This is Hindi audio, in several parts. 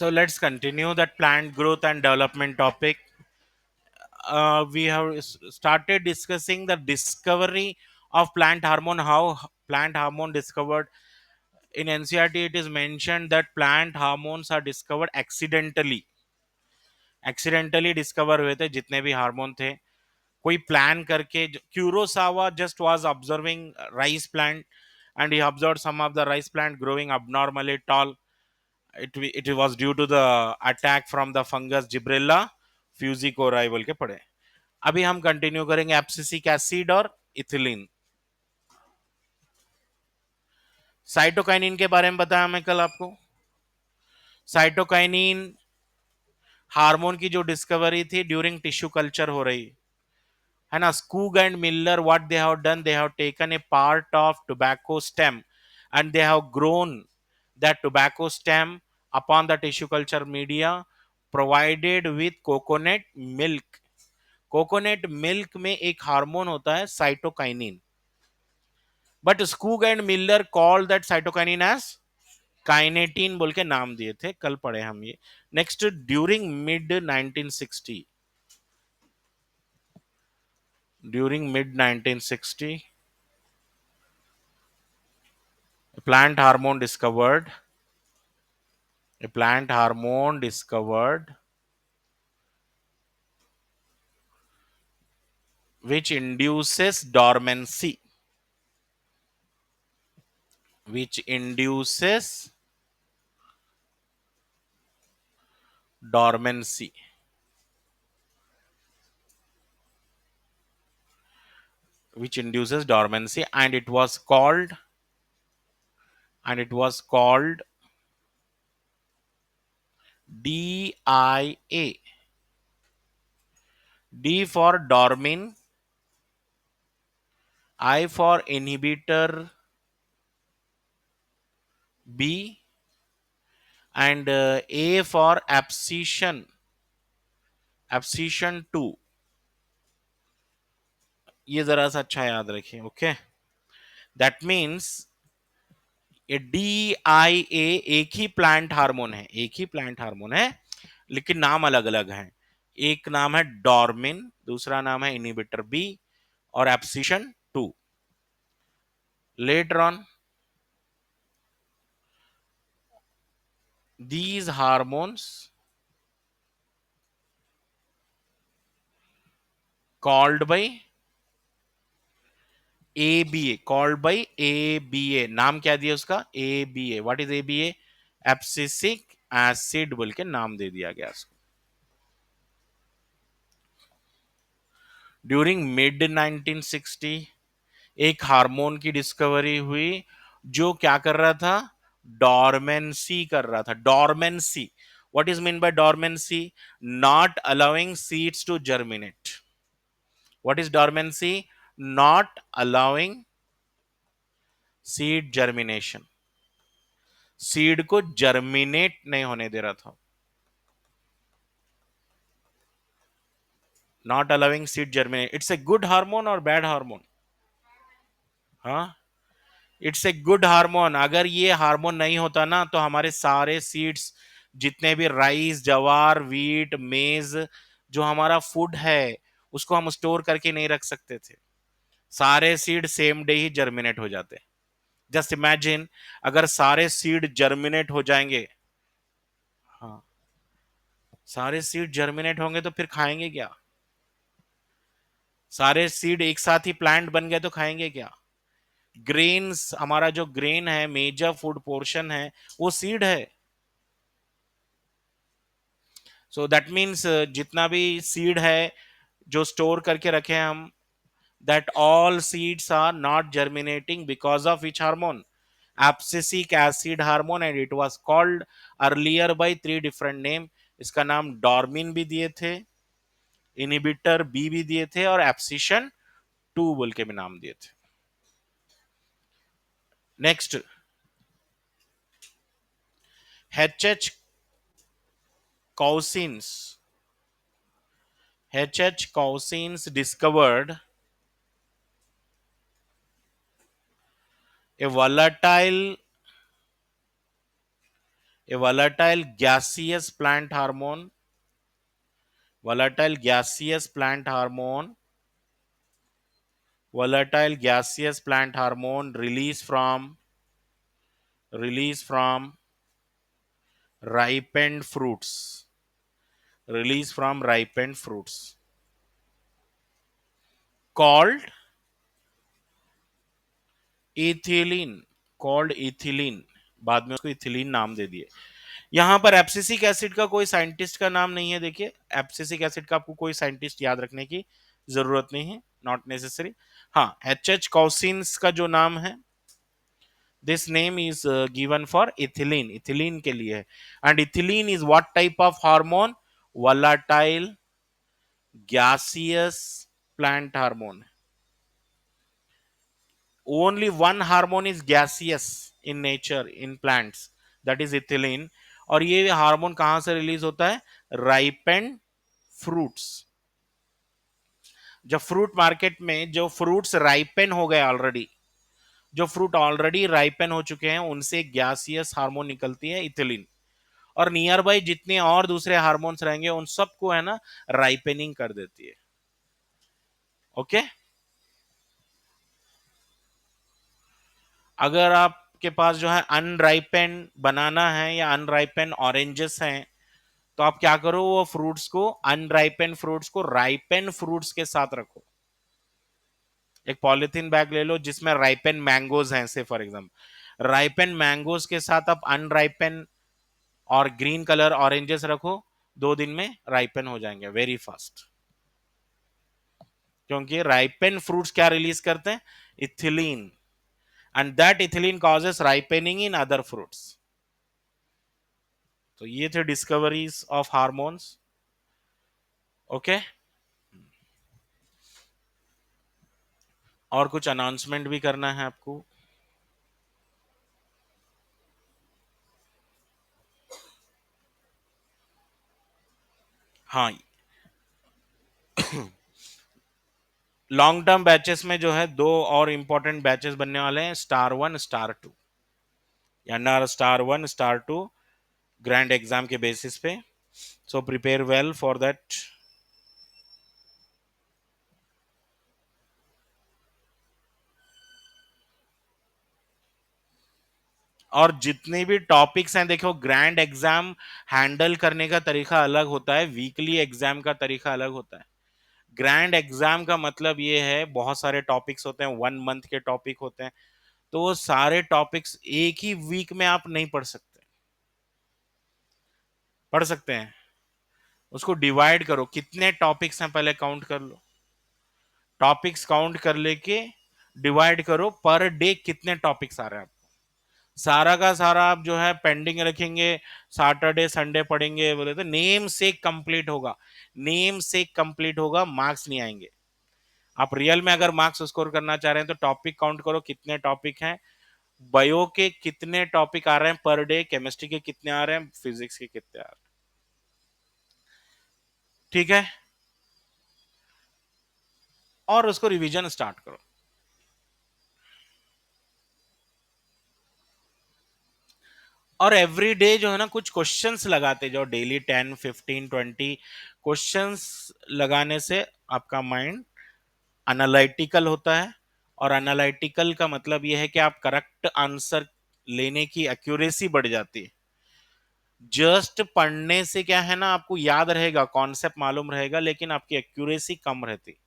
So let's continue that plant growth and development topic. We have started discussing the discovery of plant hormone, how plant hormone discovered. In NCRT, it is mentioned that plant hormones are discovered accidentally discover हुए थे जितने भी हार्मोन थे. कोई प्लान करके Kurosawa just was observing rice plant and he observed some of the rice plant growing abnormally tall. It was due to the attack from the fungus Gibrella fusicori बोल के पढ़े. अभी हम कंटिन्यू करेंगे एब्सिसिक एसिड और इथिलीन. साइटोकाइनिन के बारे में बताया मैं कल आपको. साइटोकाइनिन हार्मोन की जो डिस्कवरी थी ड्यूरिंग टिश्यू कल्चर हो रही है ना. Skoog and Miller what they have done, they have taken a part of tobacco stem and they have grown that tobacco stem upon the tissue culture media provided with coconut milk. Coconut milk में एक हार्मोन होता है cytokinin, but Skoog and Miller call that cytokinin as kinetin बोल के नाम दिए थे. कल पढ़े हम ये. Next, during mid 1960 a plant hormone discovered a plant hormone discovered which induces dormancy, which induces dormancy which induces dormancy, and it was called DIA. D for dormin, I for inhibitor B, and A for abscission 2. ये जरा सा अच्छा याद रखिए. ओके, दैट मीन्स ये DIA एक ही प्लांट हार्मोन है लेकिन नाम अलग अलग हैं. एक नाम है डॉर्मिन, दूसरा नाम है इनहिबिटर बी और abscission 2. Later on these hormones called by ABA, नाम क्या दिया उसका? ABA. What is ABA? Abscisic acid बोल के नाम दे दिया गया उसको. ड्यूरिंग मिड 1960 एक हार्मोन की डिस्कवरी हुई जो क्या कर रहा था? डॉर्मेंसी कर रहा था. Dormancy, what is mean by dormancy? Not allowing seeds to germinate. What is dormancy? Not allowing seed germination. Seed को जर्मिनेट नहीं होने दे रहा था. Not allowing seed germinate. It's a good hormone और बैड हार्मोन? हाँ, इट्स ए गुड हार्मोन. अगर ये हार्मोन नहीं होता ना तो हमारे सारे सीड्स, जितने भी राइस, जवार, वीट, मेज, जो हमारा फूड है उसको हम स्टोर करके नहीं रख सकते थे. सारे सीड सेम डे ही जर्मिनेट हो जाते. जस्ट इमेजिन, अगर सारे सीड जर्मिनेट हो जाएंगे. हाँ, सारे सीड जर्मिनेट होंगे तो फिर खाएंगे क्या? सारे सीड एक साथ ही प्लांट बन गए तो खाएंगे क्या? ग्रेन्स, हमारा जो ग्रेन है, मेजर फूड पोर्शन है, वो सीड है. सो दैट मीन्स जितना भी सीड है जो स्टोर करके रखे हैं हम, that all seeds are not germinating because of which hormone? Abscisic acid hormone, and it was called earlier by 3 different name. इसका नाम डॉर्मिन भी दिए थे, इनहिबिटर बी भी दिए थे और एब्सिशन 2 बोल के भी नाम दिए थे. Next, HH Cousins. HH Cousins discovered a volatile A volatile gaseous plant hormone, volatile gaseous plant hormone, volatile gaseous plant hormone release from ripened fruits, release from ripened fruits, called ethylene, called ethylene, बाद में उसको इथिलीन नाम दे दिए। यहां पर एब्सिसिक एसिड का कोई साइंटिस्ट का नाम नहीं है, देखिए एब्सिसिक एसिड का आपको कोई साइंटिस्ट याद रखने की जरूरत नहीं है, नॉट नेसेसरी। हाँ, एच कॉसिन्स का जो नाम है, this name is given for ethylene, ethylene के लिए है। And ethylene is what type of hormone? Volatile gaseous plant hormone. Only one hormone is gaseous in nature in plants, that is ethylene। और ये हार्मोन कहां से रिलीज होता है? Ripened fruits. जब फ्रूट मार्केट में जो फ्रूट्स राइपेन हो गए ऑलरेडी, जो फ्रूट ऑलरेडी राइपेन हो चुके हैं, उनसे गैसियस हार्मोन निकलती है इथिलीन। और नियर बाई जितने और दूसरे हार्मोन्स रहेंगे उन सबको है ना राइपेनिंग कर देती है। ओके, अगर आपके पास जो है अनराइपेन बनाना है या अनराइपेन ऑरेंजेस हैं, तो आप क्या करो, वो फ्रूट्स को, अनराइपेन फ्रूट्स को राइपेन फ्रूट्स के साथ रखो। एक पॉलिथीन बैग ले लो जिसमें राइपेन मैंगोज हैं, से फॉर एग्जांपल राइपेन मैंगोज के साथ आप अनराइपेन और ग्रीन कलर ऑरेंजेस रखो, 2 दिन में राइपेन हो जाएंगे वेरी फास्ट। क्योंकि राइपेन फ्रूट्स क्या रिलीज करते हैं? Ethylene. And that ethylene causes ripening in other fruits. तो ये थे डिस्कवरीज ऑफ हार्मोन्स। ओके, और कुछ अनाउंसमेंट भी करना है आपको? हाँ, लॉन्ग टर्म बैचेस में जो है 2 और इंपॉर्टेंट बैचेस बनने वाले हैं, स्टार 1 स्टार 2, यानी स्टार 1 स्टार 2 ग्रैंड एग्जाम के बेसिस पे। So prepare well for that. और जितने भी टॉपिक्स हैं, देखो ग्रैंड एग्जाम हैंडल करने का तरीका अलग होता है, वीकली एग्जाम का तरीका अलग होता है। ग्रैंड एग्जाम का मतलब ये है बहुत सारे टॉपिक्स होते हैं, 1 मंथ के टॉपिक होते हैं, तो वो सारे टॉपिक्स एक ही वीक में आप नहीं पढ़ सकते। पढ़ सकते हैं, उसको डिवाइड करो, कितने टॉपिक्स हैं पहले काउंट कर लो, टॉपिक्स काउंट कर लेके डिवाइड करो, पर डे कितने टॉपिक्स आ रहे हैं आपको। सारा का सारा आप जो है पेंडिंग रखेंगे, सैटरडे संडे पढ़ेंगे बोले तो नेम से कंप्लीट होगा, नेम से कंप्लीट होगा, मार्क्स नहीं आएंगे। आप रियल में अगर मार्क्स स्कोर करना चाह रहे हैं तो टॉपिक काउंट करो, कितने टॉपिक हैं, बायो के कितने टॉपिक आ रहे हैं पर डे, केमिस्ट्री के कितने आ रहे हैं, फिजिक्स के कितने आ रहे हैं। ठीक है, और उसको रिवीजन स्टार्ट करो। और एवरी डे जो है ना कुछ क्वेश्चंस लगाते जाओ, डेली 10 15 20 क्वेश्चंस लगाने से आपका माइंड एनालिटिकल होता है। और एनालिटिकल का मतलब यह है कि आप करेक्ट आंसर लेने की एक्यूरेसी बढ़ जाती है। जस्ट पढ़ने से क्या है ना, आपको याद रहेगा, कॉन्सेप्ट मालूम रहेगा, लेकिन आपकी एक्यूरेसी कम रहती,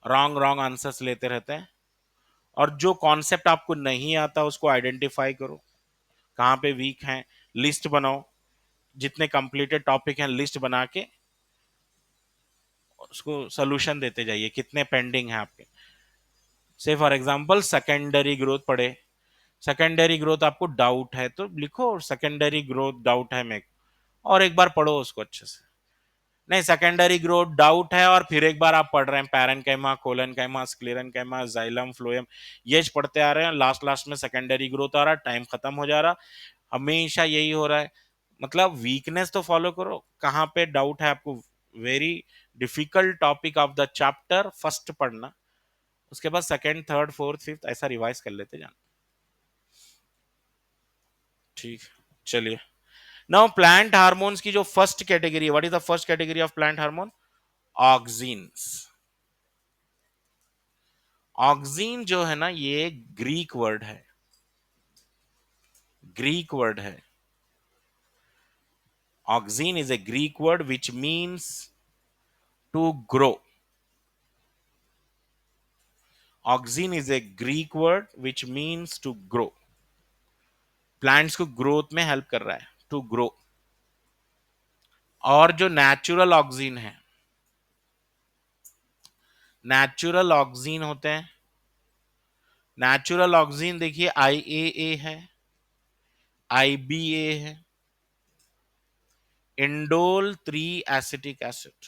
रॉन्ग रॉन्ग आंसर्स लेते रहते हैं। और जो कॉन्सेप्ट आपको नहीं आता उसको आइडेंटिफाई करो, कहाँ पे वीक हैं, लिस्ट बनाओ, जितने कंप्लीटेड टॉपिक हैं लिस्ट बना के उसको सोल्यूशन देते जाइए, कितने पेंडिंग हैं आपके। से फॉर एग्जांपल सेकेंडरी ग्रोथ पढ़े, सेकेंडरी ग्रोथ आपको डाउट है तो लिखो सेकेंडरी ग्रोथ डाउट है मैं, और एक बार पढ़ो उसको अच्छे से। नहीं, सेकेंडरी ग्रोथ डाउट है और फिर एक बार आप पढ़ रहे हैं parenchyma, collenchyma, sclerenchyma, xylem, phloem, ये पढ़ते आ रहे हैं, लास्ट लास्ट में सेकेंडरी ग्रोथ आ रहा है, टाइम खत्म हो जा रहा, हमेशा यही हो रहा है। मतलब वीकनेस तो फॉलो करो, कहाँ पे डाउट है आपको, very difficult topic of the chapter first पढ़ना, उसके बाद सेकंड थर्ड फोर्थ फिफ्थ ऐसा रिवाइज कर लेते जाना। ठीक, चलिए। नाउ प्लांट हार्मोन्स की जो फर्स्ट कैटेगरी है, what is the first category of plant hormone? Auxins. Auxin जो है ना, ये ग्रीक वर्ड है, ग्रीक वर्ड है। Auxin is a Greek word which means to grow. Auxin is a Greek word which means to grow. Plants को ग्रोथ में हेल्प कर रहा है, टू ग्रो। और जो नेचुरल ऑक्सीन है, नेचुरल ऑक्सीन होते हैं, नेचुरल ऑक्सीन देखिए IAA है, IBA है, indole 3 acetic acid,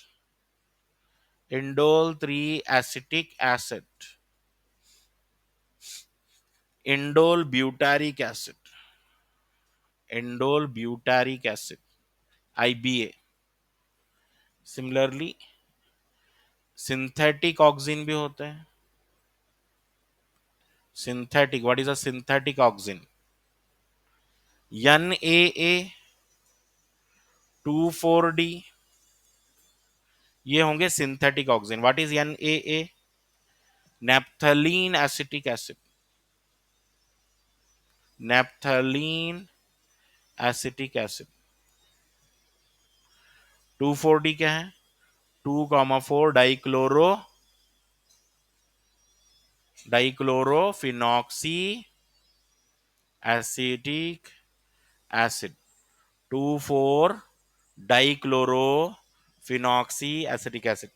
indole 3 acetic acid, indole butyric acid, indole butyric acid, IBA। Similarly synthetic oxygen भी होते हैं। Synthetic, what is a synthetic oxygen? NAA 2,4-D, ये होंगे synthetic oxygen. What is NAA? Naphthalene acetic acid, naphthalene acetic acid. 2,4-D क्या है? 2,4 dichlorophenoxy acetic acid. 2,4 dichlorophenoxy acetic acid.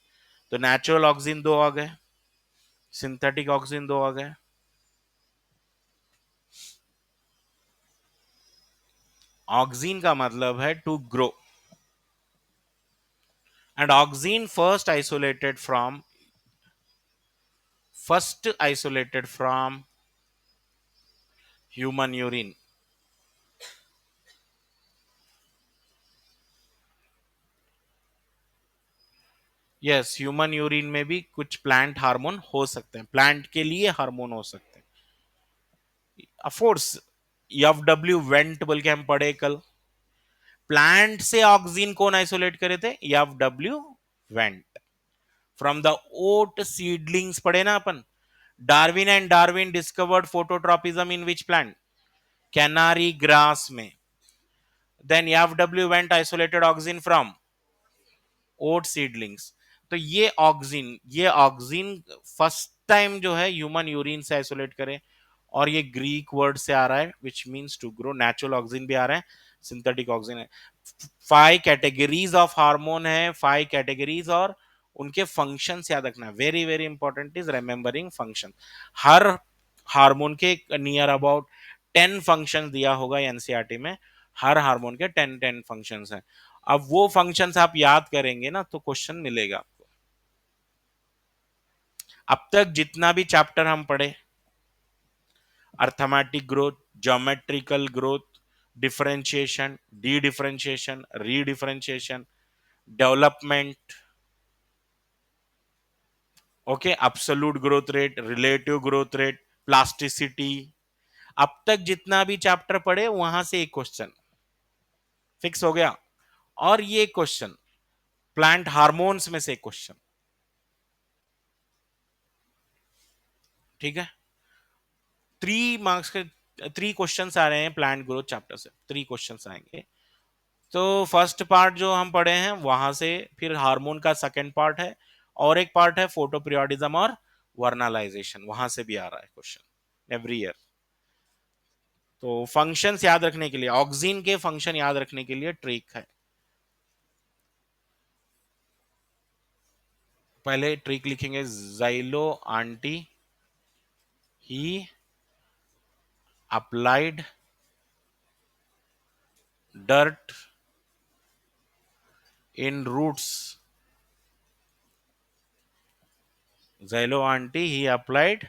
तो नेचुरल ऑक्सीजन दो आ गए, सिंथेटिक ऑक्सीजन दो आ गए। ऑक्सीन का मतलब है to grow, and auxin first isolated from human urine. Yes, human urine में भी कुछ प्लांट हार्मोन हो सकते हैं, प्लांट के लिए हार्मोन हो सकते हैं। ऑफ कोर्स, FW वेंट बोल के हम पढ़े कल, प्लांट से ऑक्सीन कौन आइसोलेट करे थे? FW Went. From the oat seedlings पढ़े ना अपन। Darwin and Darwin discovered phototropism in which plant? Canary grass में। Then FW Went isolated auxin from oat seedlings. तो ये ऑक्सीन फर्स्ट टाइम जो है ह्यूमन यूरिन से आइसोलेट करें, और ये ग्रीक वर्ड से आ रहा है which means to grow. Natural oxygen भी आ रहा है, सिंथेटिक ऑक्सीजन है। 5 कैटेगरीज ऑफ हार्मोन है, 5 कैटेगरीज, और उनके फंक्शंस याद रखना। Very very important is remembering function. Her hormone के नियर अबाउट 10 फंक्शन दिया होगा एनसीईआरटी में। हर हार्मोन के 10 फंक्शंस हैं। अब वो फंक्शंस आप याद करेंगे ना तो क्वेश्चन मिलेगा आपको। अब तक जितना भी चैप्टर हम पढ़े, arithmetic growth, geometrical growth, differentiation, D differentiation, रीडिफरेंशिएशन, development, okay, absolute growth rate, relative growth rate, plasticity, अब तक जितना भी चैप्टर पढ़े वहां से एक क्वेश्चन फिक्स हो गया। और ये क्वेश्चन प्लांट हार्मोन्स में से एक क्वेश्चन, ठीक है। 3 मार्क्स के 3 क्वेश्चन आ रहे हैं प्लांट ग्रोथ चैप्टर से, 3 क्वेश्चन आएंगे। तो फर्स्ट पार्ट जो हम पढ़े हैं वहां से, फिर हार्मोन का सेकंड पार्ट है, और एक पार्ट है फोटोपिरियोडिज्म और वर्नलाइजेशन, वहां से भी आ रहा है क्वेश्चन एवरी ईयर। तो फंक्शंस याद रखने के लिए, ऑक्सीन के फंक्शन याद रखने के लिए ट्रिक है। पहले ट्रिक लिखेंगे, जाइलो आंटी ही applied dirt in roots. Xylo auntie, he applied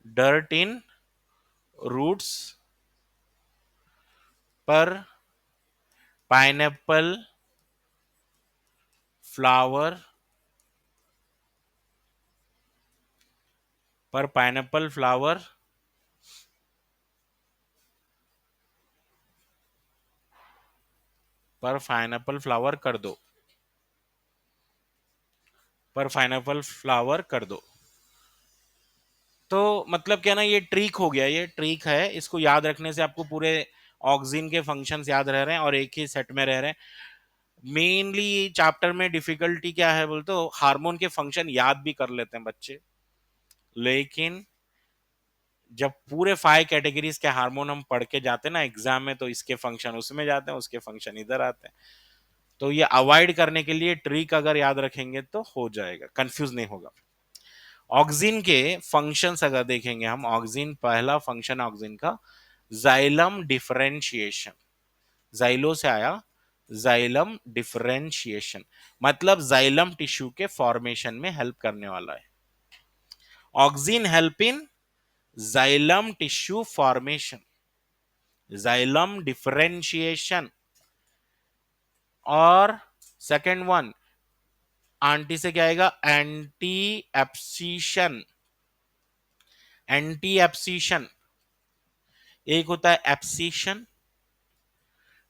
dirt in roots per pineapple flower, per pineapple flower पर पाइनएप्पल फ्लावर कर दो, पर पाइनएप्पल फ्लावर कर दो। तो मतलब क्या ना, ये ट्रिक हो गया, ये ट्रिक है, इसको याद रखने से आपको पूरे ऑक्सिन के फंक्शंस याद रह रहे हैं और एक ही सेट में रह रहे हैं। मेनली चैप्टर में डिफिकल्टी क्या है बोलते हो, हार्मोन के फंक्शन याद भी कर लेते हैं बच्चे, लेकिन जब पूरे 5 कैटेगरीज के हार्मोन हम पढ़ के जाते हैं ना एग्जाम में, तो इसके फंक्शन उसमें जाते हैं, उसके फंक्शन इधर आते हैं। तो ये अवॉइड करने के लिए ट्रिक अगर याद रखेंगे तो हो जाएगा, कंफ्यूज नहीं होगा। ऑक्सिन के फंक्शंस अगर देखेंगे हम, ऑक्सिन पहला फंक्शन ऑक्सिन का जाइलम डिफरेंशिएशन, जाइलो से आया जाइलम डिफरेंशिएशन, मतलब जाइलम टिश्यू के फॉर्मेशन में हेल्प करने वाला है। Auxin help in xylem tissue formation, xylem differentiation. और सेकेंड वन आंटी से क्या आएगा, एंटी एप्सिशन, एंटी एप्सिशन। एक होता है एप्सिशन,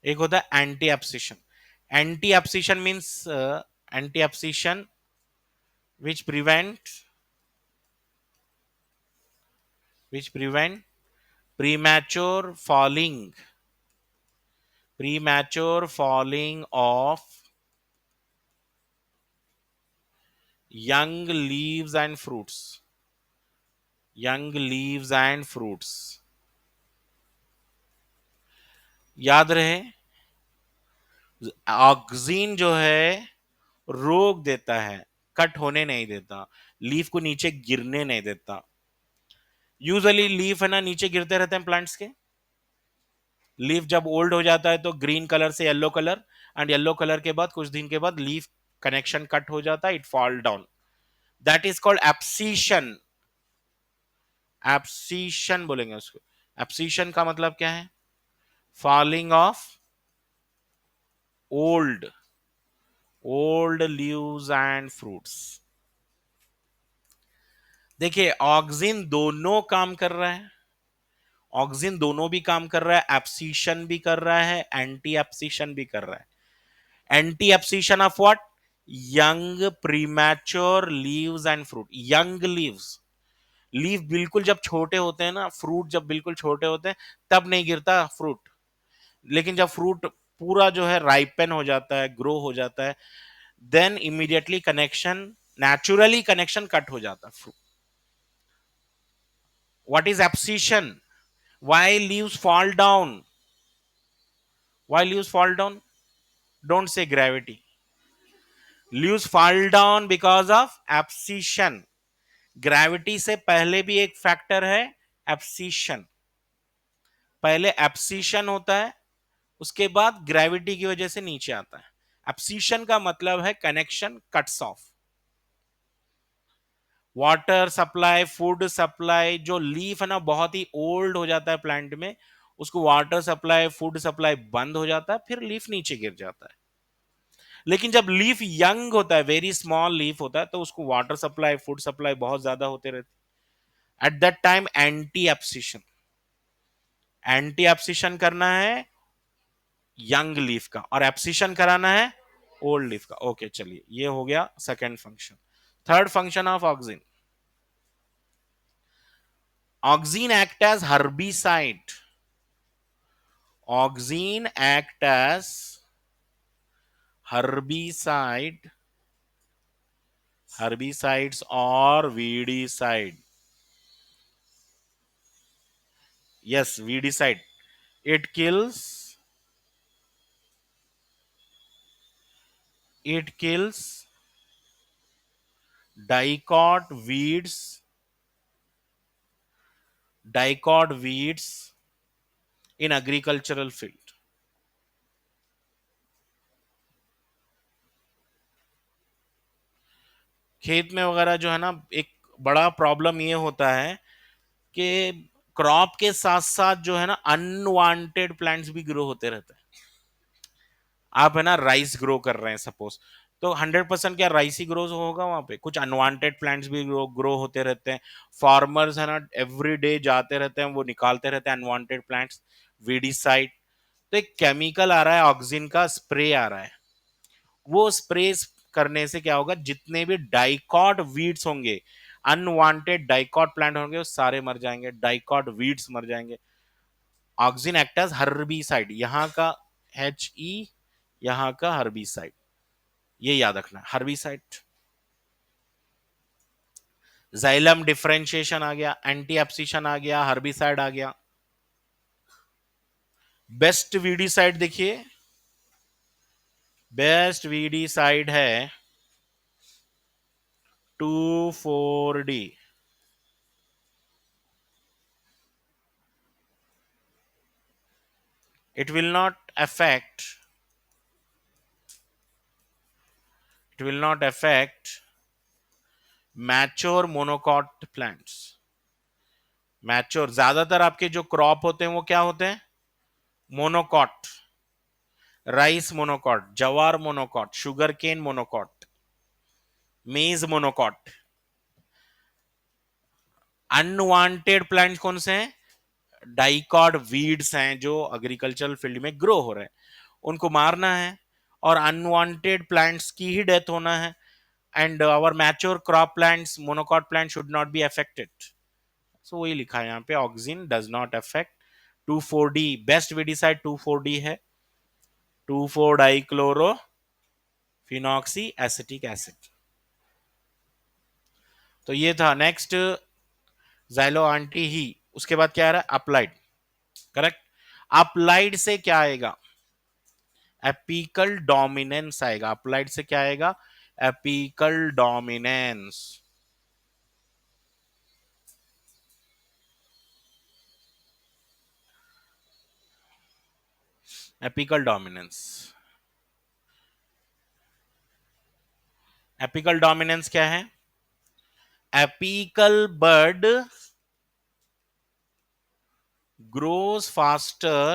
एक होता है anti abscission. Anti abscission means anti abscission which prevent premature falling, premature falling of young leaves and fruits, young leaves and fruits। याद रहे, ऑक्सिन जो है रोक देता है, कट होने नहीं देता, लीफ को नीचे गिरने नहीं देता। यूजुअली लीफ है ना नीचे गिरते रहते हैं प्लांट्स के, लीफ जब ओल्ड हो जाता है तो ग्रीन कलर से yellow colour, and yellow colour के बाद कुछ दिन के बाद लीफ कनेक्शन कट हो जाता है, it fall down, that is called abscission. Abscission बोलेंगे उसको। एप्सिशन का मतलब क्या है, falling of old, old leaves and fruits. देखिए ऑक्सिन दोनों काम कर रहा है, ऑक्सिन दोनों भी काम कर रहा है, एप्सिशन भी कर रहा है, एंटी एप्सिशन भी कर रहा है। Anti abscission of what, young premature leaves and fruit. Young leaves, leaf बिल्कुल जब छोटे होते हैं ना, फ्रूट जब बिल्कुल छोटे होते हैं तब नहीं गिरता फ्रूट, लेकिन जब फ्रूट पूरा जो है राइपन हो जाता है, ग्रो हो जाता है, then immediately connection, naturally connection cut हो जाता है। What is abscission, why leaves fall down, why leaves fall down, don't say gravity, leaves fall down because of abscission. Gravity से पहले भी एक फैक्टर है एब्सिशन, पहले एब्सिशन होता है, उसके बाद ग्रेविटी की वजह से नीचे आता है। एब्सिशन का मतलब है connection cuts of. Water supply, food supply, जो लीफ है ना बहुत ही ओल्ड हो जाता है प्लांट में, उसको वाटर सप्लाई, फूड सप्लाई बंद हो जाता है, फिर लीफ नीचे गिर जाता है। लेकिन जब लीफ यंग होता है, वेरी स्मॉल लीफ होता है, तो उसको वाटर सप्लाई, फूड सप्लाई बहुत ज्यादा होते रहते। At that time anti abscission, anti abscission करना है यंग लीफ का, और एब्सिशन कराना है ओल्ड लीफ का। ओके चलिए, ये हो गया second function. Third function of auxin, auxin act as herbicide, auxin act as herbicide, herbicides or weedicide। Yes, weedicide, it kills, it kills dicot weeds, dicot weeds in agricultural field। खेत में वगैरह जो है ना, एक बड़ा प्रॉब्लम ये होता है कि क्रॉप के साथ साथ जो है ना अनवांटेड प्लांट्स भी ग्रो होते रहते हैं। आप है ना राइस ग्रो कर रहे हैं सपोज, तो 100% क्या राइस ही ग्रो होगा, वहां पे कुछ अनवांटेड प्लांट्स भी ग्रो होते रहते हैं। फार्मर्स है ना एवरी डे जाते रहते हैं, वो निकालते रहते हैं अनवांटेड प्लांट्स, वीडिसाइड। तो एक केमिकल आ रहा है, ऑक्सिन का स्प्रे आ रहा है। वो स्प्रे करने से क्या होगा, जितने भी डाइकॉट वीड्स होंगे, अनवांटेड डाइकॉट प्लांट होंगे, वो सारे मर जाएंगे, डाइकॉट वीड्स मर जाएंगे। ऑक्सिन एक्ट एज हर्बिसाइड, यहाँ का HE, यहाँ का हर्बिसाइड, ये याद रखना, हर्बिसाइड। जाइलम डिफरेंशिएशन आ गया, एंटी एब्सिशन आ गया, हर्बिसाइड आ गया। बेस्ट वीडीसाइड देखिए, बेस्ट वीडीसाइड है 2,4-D। it will not affect it will not affect mature monocot plants। Mature, ज्यादातर आपके जो क्रॉप होते हैं वो क्या होते हैं, मोनोकॉट, राइस मोनोकॉट, जवार मोनोकॉट, शुगर केन मोनोकॉट, मेज मोनोकॉट। अनवांटेड प्लांट्स कौन से हैं, डाइकॉट वीड्स हैं जो एग्रीकल्चरल फील्ड में ग्रो हो रहे हैं, उनको मारना है, और अनवांटेड प्लांट्स की ही डेथ होना है। And our mature crop plants, monocot plant should not be affected. So वही लिखा है यहाँ पे, auxin does not affect 2,4-D। Best weedicide 2,4-D है, 2,4-डाइक्लोरो फिनॉक्सी एसिटिक एसिड। तो ये था। नेक्स्ट जाइलो आंटी ही, उसके बाद क्या आ रहा है, अप्लाइड। करेक्ट। अप्लाइड से क्या आएगा, एपिकल डोमिनेंस आएगा। अप्लाइड से क्या आएगा, apical dominance. Apical dominance, apical dominance क्या है, apical bud grows faster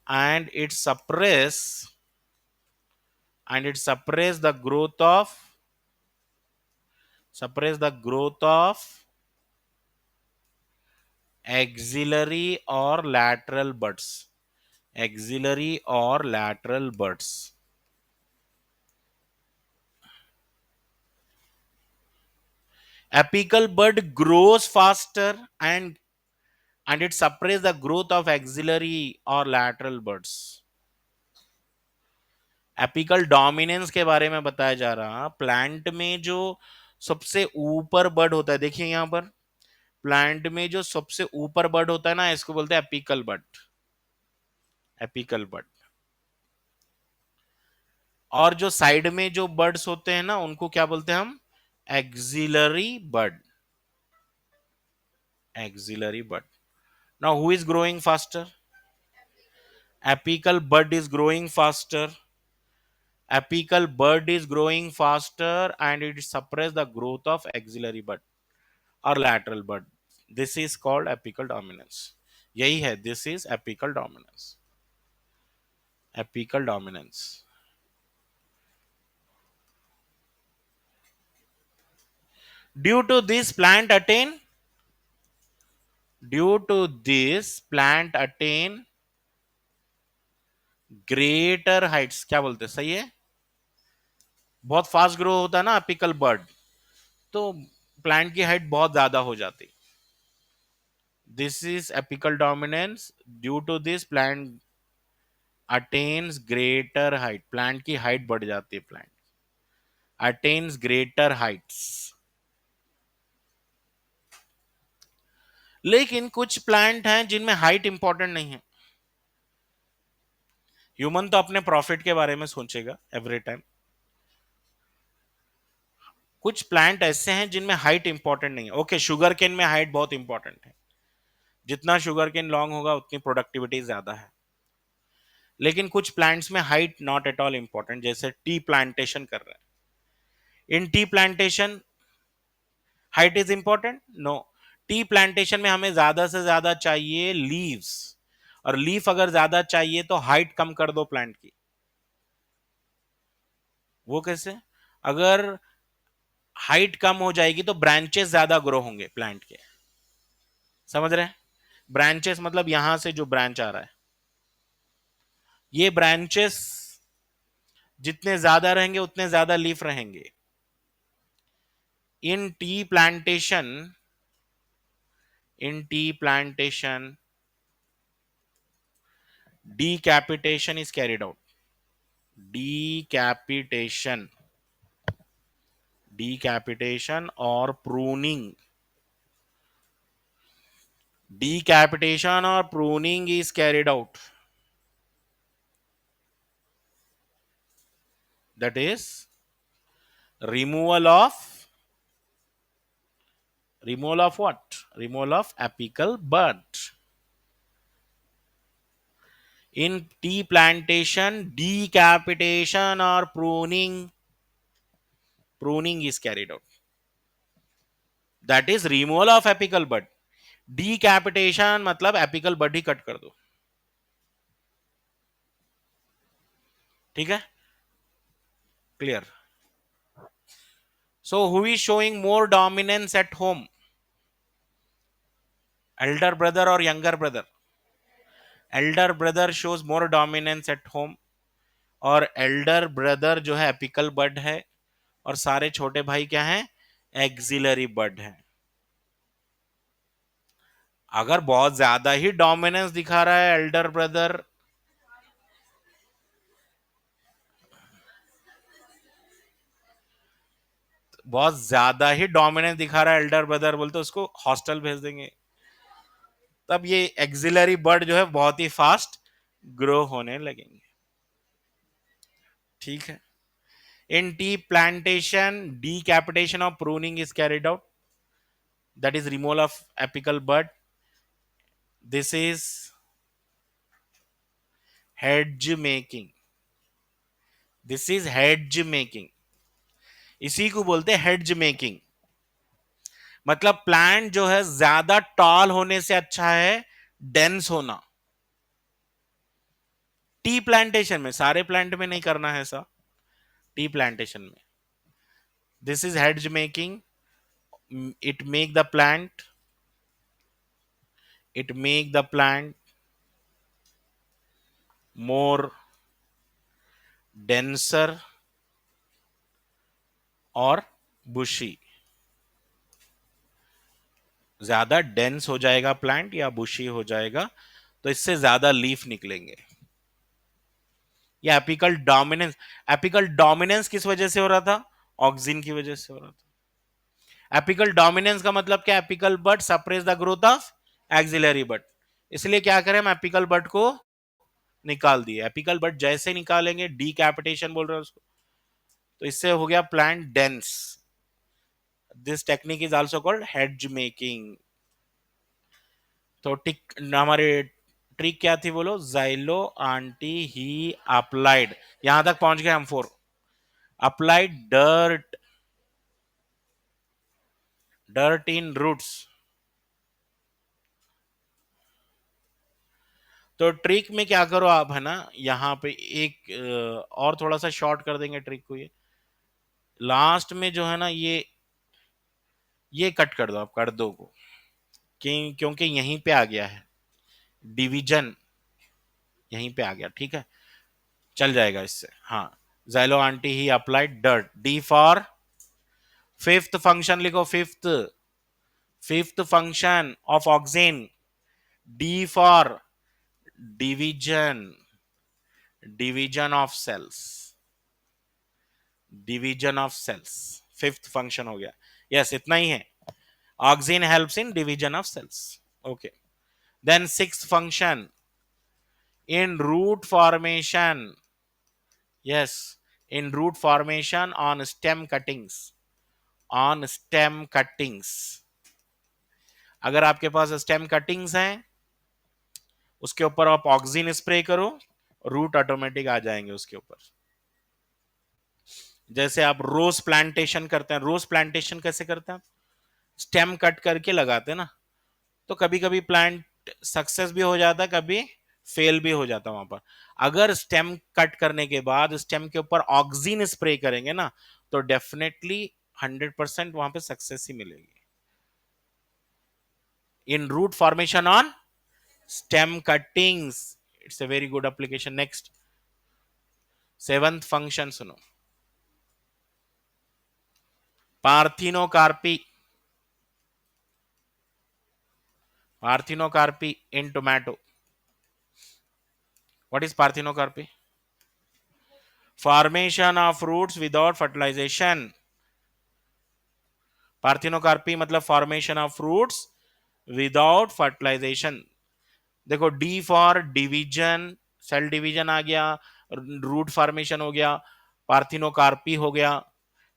and it suppress the growth of axillary or lateral buds, axillary or lateral buds। Apical bud grows faster and it suppress the growth of axillary or lateral buds। Apical dominance के बारे में बताया जा रहा, प्लांट में जो सबसे ऊपर बड होता है, देखिए यहां पर प्लांट में जो सबसे ऊपर बड होता है ना, इसको बोलते हैं एपिकल बड, एपिकल बड। और जो साइड में जो बर्ड्स होते हैं ना, उनको क्या बोलते हैं हम, axillary bud, axillary bud. Now who is growing faster, apical bud is growing faster, apical bud is growing faster and it suppress the growth of axillary bud or lateral bud। this is called apical dominance। यही है, this is apical dominance, apical dominance। due to this plant attain due to this plant attain greater heights, क्या बोलते हैं, सही है, बहुत फास्ट ग्रो होता है ना अपिकल बर्ड, तो प्लांट की हाइट बहुत ज्यादा हो जाती। This is apical dominance, due to this plant attains greater height, plant की हाइट बढ़ जाती है, प्लांट अटेन्स ग्रेटर हाइट्स। लेकिन कुछ प्लांट हैं जिनमें हाइट इंपॉर्टेंट नहीं है। ह्यूमन तो अपने प्रॉफिट के बारे में सोचेगा एवरी टाइम, कुछ प्लांट ऐसे हैं जिनमें हाइट इंपॉर्टेंट नहीं है। ओके, शुगर केन में हाइट बहुत इंपॉर्टेंट है, जितना शुगर केन लॉन्ग होगा उतनी प्रोडक्टिविटी ज्यादा है। लेकिन कुछ प्लांट्स में height not at all important, जैसे टी प्लांटेशन कर रहे हैं, in tea plantation height is important, no. Tea plantation में हमें ज्यादा से ज्यादा चाहिए लीव्स, और लीफ अगर ज्यादा चाहिए तो हाइट कम कर दो प्लांट की। वो कैसे, अगर हाइट कम हो जाएगी तो ब्रांचेस ज्यादा ग्रो होंगे प्लांट के, समझ रहे हैं। ब्रांचेस मतलब यहां से जो ब्रांच आ रहा है, ये ब्रांचेस जितने ज्यादा रहेंगे उतने ज्यादा लीफ रहेंगे। In tea plantation, in tea plantation decapitation is carried out. Decapitation, decapitation or pruning, decapitation or pruning is carried out. That is removal of, removal of what? Removal of apical bud. In tea plantation, decapitation or pruning, pruning is carried out. That is removal of apical bud. Decapitation मतलब apical bud ही कट कर दो, ठीक है, clear. So who is showing more dominance at home? Elder brother or younger brother? Elder brother shows more dominance at home, और elder brother जो है apical bud है, और सारे छोटे भाई क्या हैं? Axillary bud है। अगर बहुत ज्यादा ही डोमिनेंस दिखा रहा है एल्डर ब्रदर, बहुत ज्यादा ही डोमिनेंस दिखा रहा है एल्डर ब्रदर बोलते उसको हॉस्टल भेज देंगे। तब ये एक्सिलरी बर्ड जो है बहुत ही फास्ट ग्रो होने लगेंगे, ठीक है। In tea plantation decapitation of pruning is carried out, that is removal of apical bud. This is hedge making, this is hedge making, इसी को बोलते हैं hedge making। मतलब प्लांट जो है ज्यादा टॉल होने से अच्छा है डेंस होना। टी प्लांटेशन में, सारे प्लांट में नहीं करना है ऐसा, टी प्लांटेशन में this is hedge making, it make the plant, it make the plant more denser और bushy, ज्यादा डेंस हो जाएगा प्लांट या बुशी हो जाएगा तो इससे ज्यादा लीफ निकलेंगे। ये एपिकल डोमिनेंस, एपिकल डोमिनेंस किस वजह से हो रहा था? ऑक्सिन की वजह से हो रहा था। एपिकल डोमिनेंस का मतलब क्या? Apical bud suppress the growth of axillary bud, इसलिए क्या करें हम एपिकल बड को निकाल दिए। एपिकल बड जैसे निकालेंगे, डीकैपिटेशन बोल रहे हैं उसको, तो इससे हो गया plant dense. This technique is also called hedge making. तो टिक हमारे ट्रिक क्या थी बोलो? जाइलो आंटी ही अप्लाइड, यहां तक पहुंच गए हम। 4 अप्लाइड डर्ट, डर्ट इन रूट्स। तो ट्रिक में क्या करो आप, है ना, यहाँ पे एक और थोड़ा सा शॉर्ट कर देंगे ट्रिक को। ये लास्ट में जो है ना, ये कट कर दो, आप कर दो को, क्योंकि यहीं पे आ गया है डिवीजन, यहीं पे आ गया, ठीक है, चल जाएगा इससे। हाँ, जाइलो आंटी ही अप्लाइड डर्ट, डी फॉर फिफ्थ फंक्शन लिखो, fifth, fifth function of auxin, D for division, division of cells, division of cells, fifth function हो गया। यस, इतना ही है, auxin helps in division of cells. Okay, then sixth function in root formation, yes, in root formation on stem cuttings, on stem cuttings। अगर आपके पास स्टेम कटिंग्स हैं, उसके ऊपर आप ऑक्सिन स्प्रे करो, रूट ऑटोमेटिक आ जाएंगे उसके ऊपर। जैसे आप रोज प्लांटेशन करते हैं, रोज प्लांटेशन कैसे करते हैं? स्टेम कट करके लगाते हैं ना, तो कभी कभी प्लांट सक्सेस भी हो जाता है, कभी फेल भी हो जाता है वहां पर। अगर स्टेम कट करने के बाद स्टेम के ऊपर ऑक्सिन स्प्रे करेंगे ना, तो डेफिनेटली 100% वहां पे सक्सेस ही मिलेगी। In root formation on stem cuttings, it's a very good application. Next, seventh function सुनो, parthenocarpy, parthenocarpy in tomato. What is parthenocarpy? Formation of roots without fertilization. Parthenocarpy मतलब formation of fruits without fertilization. देखो, D for division, cell division आ गया, रूट फॉर्मेशन हो गया, पार्थिनोकार्पी हो गया.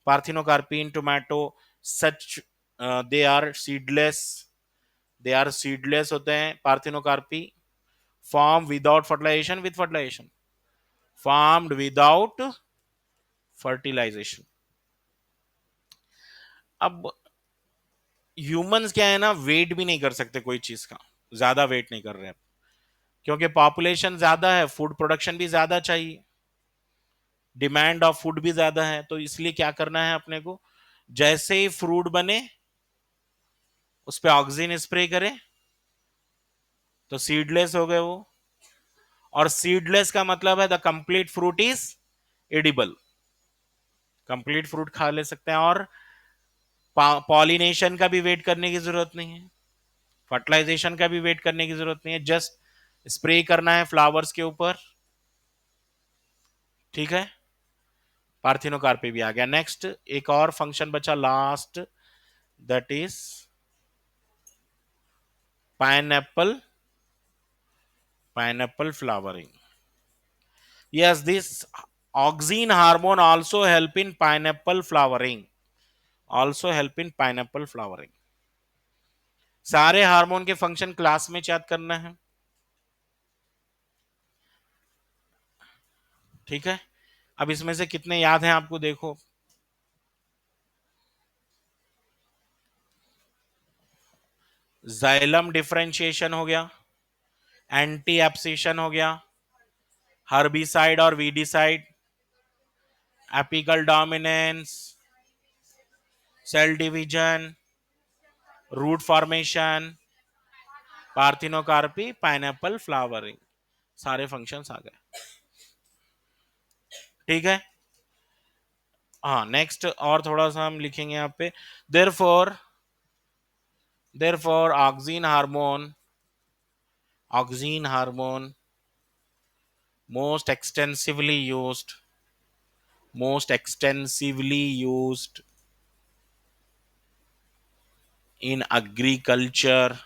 Parthenocarpy in tomato, such they are seedless, they are seedless होते हैं parthenocarpy. Form without fertilization, with fertilization, formed without fertilization. अब ह्यूमंस क्या है ना, वेट भी नहीं कर सकते कोई चीज का, ज्यादा वेट नहीं कर रहे हैं, क्योंकि पॉपुलेशन ज्यादा है, फूड प्रोडक्शन भी ज्यादा चाहिए, डिमांड ऑफ फूड भी ज्यादा है. तो इसलिए क्या करना है अपने को, जैसे ही फ्रूट बने उस पर ऑक्सीजन स्प्रे करें, तो सीडलेस हो गए वो. और सीडलेस का मतलब है the complete fruit is edible, complete fruit खा ले सकते हैं. और पॉलिनेशन का भी वेट करने की जरूरत नहीं है, फर्टिलाइजेशन का भी वेट करने की जरूरत नहीं है, जस्ट स्प्रे करना है फ्लावर्स के ऊपर. ठीक है, पार्थिनोकार्पी भी आ गया. नेक्स्ट एक और फंक्शन बचा last, that is pineapple, pineapple flowering. Yes, this auxin hormone also help in pineapple flowering. Also help in pineapple flowering. सारे हार्मोन के फंक्शन क्लास में याद करना है. ठीक है, अब इसमें से कितने याद हैं आपको, देखो. जाइलम डिफरेंशिएशन हो गया, एंटी एप्सिशन हो गया, हर्बिसाइड और weedicide, apical dominance, cell division, root formation, parthenocarpy, pineapple flowering, सारे फंक्शंस आ गए. ठीक है, हाँ. नेक्स्ट और थोड़ा सा हम लिखेंगे यहाँ पे. Therefore, therefore oxygen hormone most extensively used, most extensively used in agriculture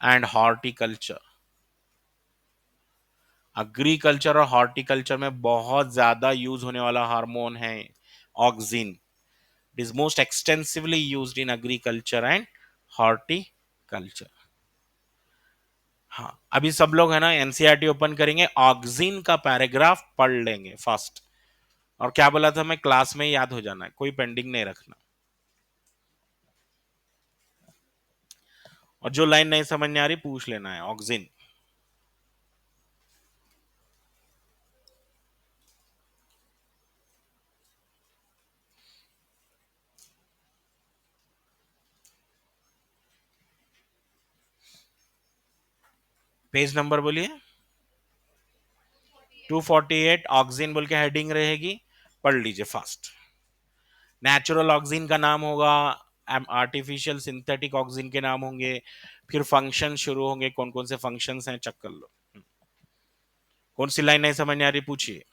and horticulture. Agriculture और हॉर्टिकल्चर में बहुत ज्यादा यूज होने वाला हार्मोन है oxygen. It is most extensively used in agriculture and horticulture. हाँ, अभी सब लोग है ना एनसीईआरटी ओपन करेंगे, ऑक्सीन का पैराग्राफ पढ़ लेंगे फर्स्ट. और क्या बोला था मैं, क्लास में याद हो जाना है, कोई पेंडिंग नहीं रखना. और जो लाइन नहीं समझ में आ रही पूछ लेना है. ऑक्सीन, पेज नंबर बोलिए. 248. ऑक्सीन बोल के हेडिंग रहेगी, पढ़ लीजिए फास्ट. नेचुरल ऑक्सीन का नाम होगा, आर्टिफिशियल सिंथेटिक ऑक्सीन के नाम होंगे, फिर फंक्शन शुरू होंगे, कौन कौन से फंक्शंस हैं चेक कर लो. कौन सी लाइन नहीं समझ में आ रही पूछिए.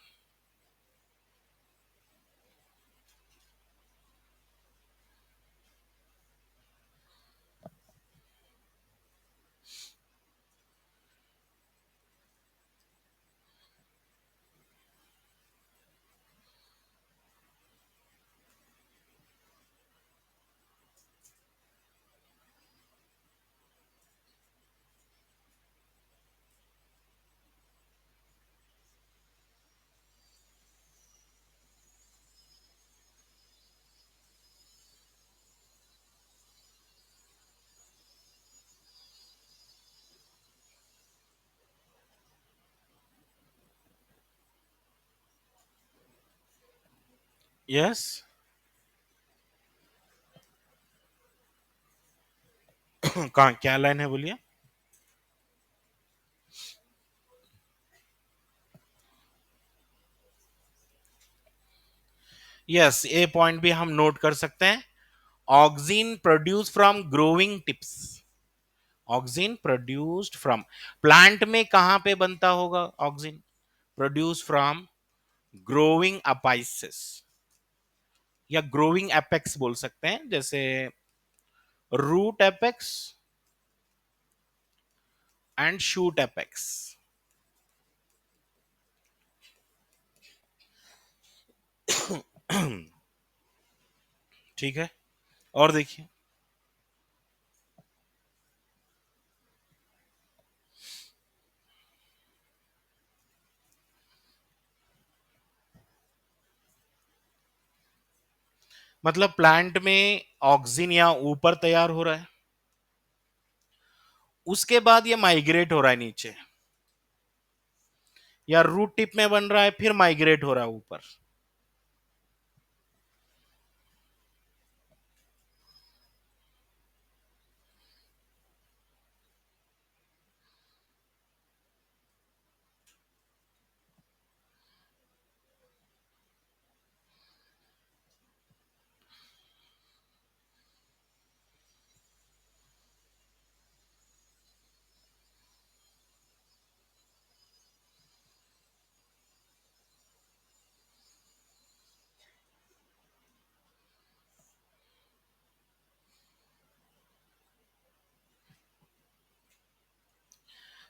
यस, कहा क्या लाइन है बोलिए. यस, ये पॉइंट भी हम नोट कर सकते हैं। Auxin produce from growing tips. Auxin produced from, plant में कहां पे बनता होगा auxin? Produce from growing apices, या ग्रोइंग एपेक्स बोल सकते हैं, जैसे root apex and shoot apex. ठीक है, और देखिए, मतलब प्लांट में ऑक्सिन या ऊपर तैयार हो रहा है, उसके बाद ये माइग्रेट हो रहा है नीचे, या रूट टिप में बन रहा है फिर माइग्रेट हो रहा है ऊपर।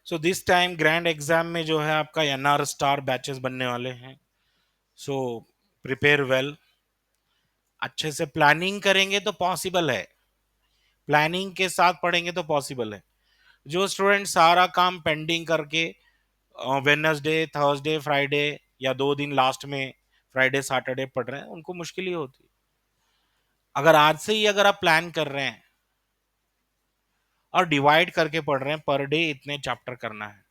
So this time grand exam में जो है आपका एनआर स्टार बैचेस बनने वाले हैं। सो प्रिपेयर वेल, अच्छे से प्लानिंग करेंगे तो पॉसिबल है, प्लानिंग के साथ पढ़ेंगे तो पॉसिबल है। जो स्टूडेंट सारा काम पेंडिंग करके वेडनेसडे थर्सडे फ्राइडे या 2 दिन लास्ट में फ्राइडे सैटरडे पढ़ रहे हैं, उनको मुश्किल ही होती है। अगर आज से ही अगर आप प्लान कर रहे हैं और डिवाइड करके पढ़ रहे हैं, पर डे इतने चैप्टर करना है,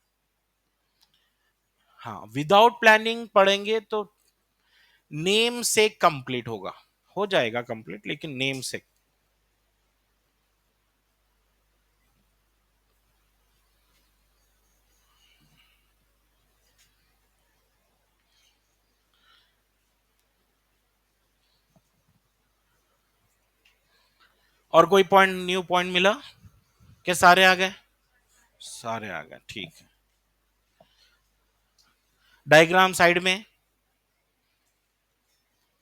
हाँ, विदाउट प्लानिंग पढ़ेंगे तो नेम से कंप्लीट होगा, हो जाएगा कंप्लीट, लेकिन नेम से। और कोई पॉइंट, न्यू पॉइंट मिला? क्या सारे आ गए? सारे आ गए, ठीक है। डायग्राम साइड में,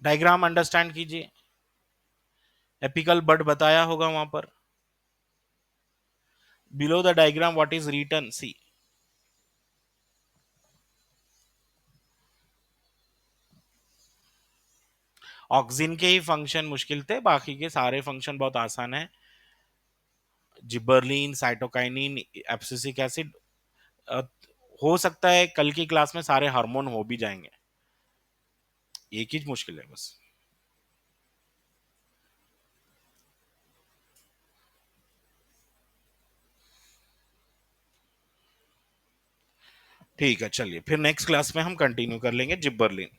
डायग्राम अंडरस्टैंड कीजिए। एपिकल बट बताया होगा वहां पर। Below the diagram what is written, see. Auxin के ही फंक्शन मुश्किल थे, बाकी के सारे फंक्शन बहुत आसान है। जिबरलिन, साइटोकाइनिन, एब्सिसिक एसिड, हो सकता है कल की क्लास में सारे हार्मोन हो भी जाएंगे, एक ही मुश्किल है बस। ठीक है, चलिए फिर नेक्स्ट क्लास में हम कंटिन्यू कर लेंगे जिबरलिन।